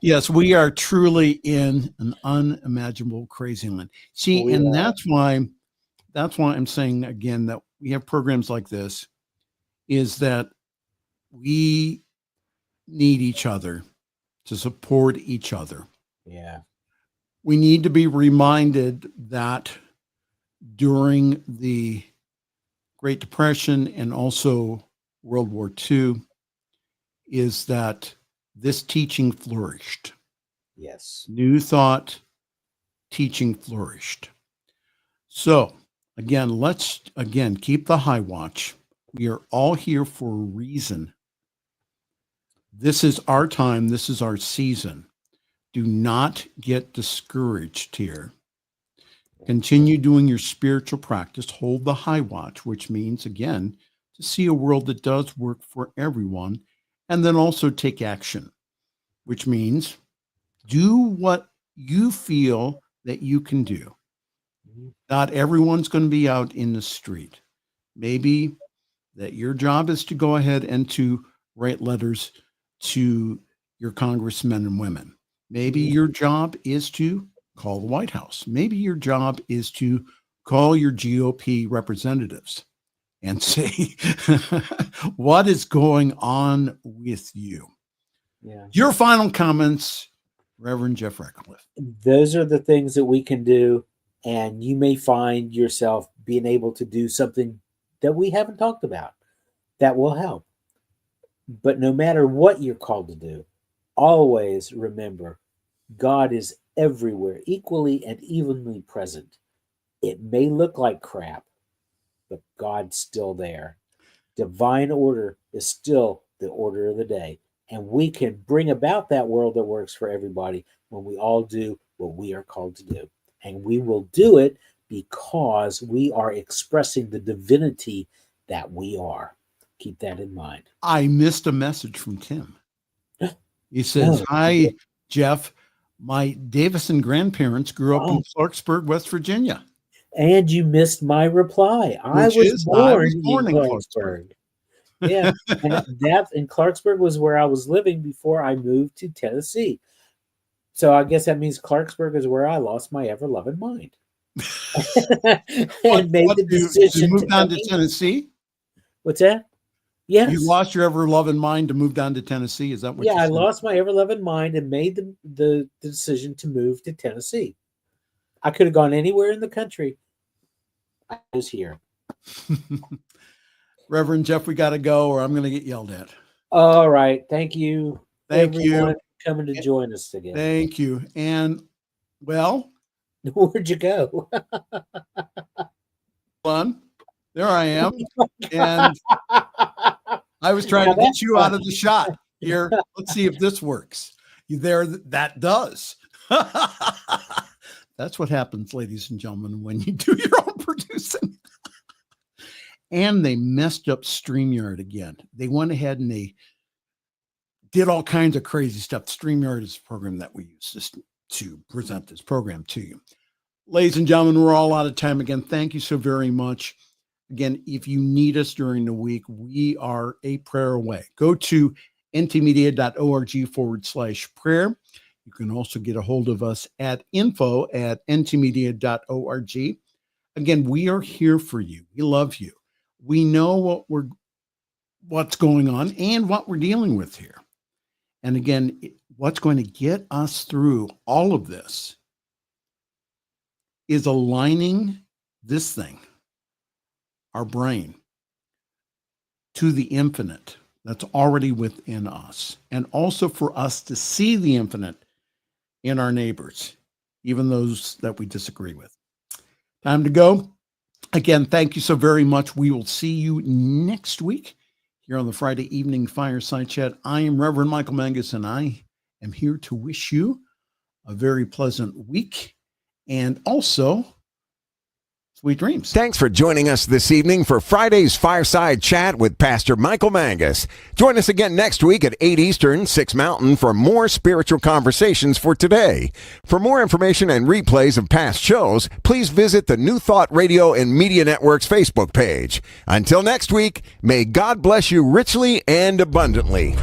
Yes, we are truly in an unimaginable crazy land. See, and that's why I'm saying again that we have programs like this, is that we need each other to support each other. Yeah. We need to be reminded that during the Great Depression and also World War II, is that this teaching flourished. Yes. New Thought teaching flourished. So again, let's keep the high watch. We are all here for a reason. This is our time. This is our season. Do not get discouraged here. Continue doing your spiritual practice. Hold the high watch, which means, again, to see a world that does work for everyone, and then also take action, which means do what you feel that you can do. Not everyone's going to be out in the street. Maybe that your job is to go ahead and to write letters to your congressmen and women. Maybe your job is to call the White House. Maybe your job is to call your GOP representatives and say, what is going on with you? Yeah. Your final comments, Reverend Jeff Radcliff. Those are the things that we can do, and you may find yourself being able to do something that we haven't talked about that will help. But no matter what you're called to do, always remember God is everywhere, equally and evenly present. It may look like crap, but God's still there. Divine order is still the order of the day. And we can bring about that world that works for everybody when we all do what we are called to do. And we will do it because we are expressing the divinity that we are. Keep that in mind. I missed a message from Tim. He says, hi, Jeff. My Davison grandparents grew up in Clarksburg, West Virginia. And you missed my reply. I was born in Clarksburg. Yeah, and that Clarksburg was where I was living before I moved to Tennessee. So I guess that means Clarksburg is where I lost my ever-loving mind. And made the decision to move down to Tennessee. What's that? Yes. You lost your ever-loving mind to move down to Tennessee. Is that what? Yeah, I lost my ever-loving mind and made the decision to move to Tennessee. I could have gone anywhere in the country. I was here. Reverend Jeff, we got to go, or I'm going to get yelled at. All right. Thank you. Thank you for coming to join us again. Thank you. And, well, where'd you go? Fun. There I am. And I was trying to get you out of the shot here. Let's see if this works. You there? That does. That's what happens, ladies and gentlemen, when you do your own producing. And they messed up StreamYard again. They went ahead and they did all kinds of crazy stuff. StreamYard is a program that we use just to present this program to you. Ladies and gentlemen, we're all out of time again. Thank you so very much. Again, if you need us during the week, we are a prayer away. Go to ntmedia.org/prayer. You can also get a hold of us at info@ntmedia.org. Again, we are here for you. We love you. We know what's going on and what we're dealing with here. And again, what's going to get us through all of this is aligning this thing, our brain, to the infinite that's already within us. And also for us to see the infinite in our neighbors, even those that we disagree with. Time to go. Again, thank you so very much. We will see you next week here on the Friday evening Fireside Chat. I am Reverend Michael Mangus, and I am here to wish you a very pleasant week and also sweet dreams. Thanks for joining us this evening for Friday's Fireside Chat with Pastor Michael Mangus. Join us again next week at 8 Eastern, 6 Mountain for more spiritual conversations for today. For more information and replays of past shows, please visit the New Thought Radio and Media Network's Facebook page. Until next week, may God bless you richly and abundantly.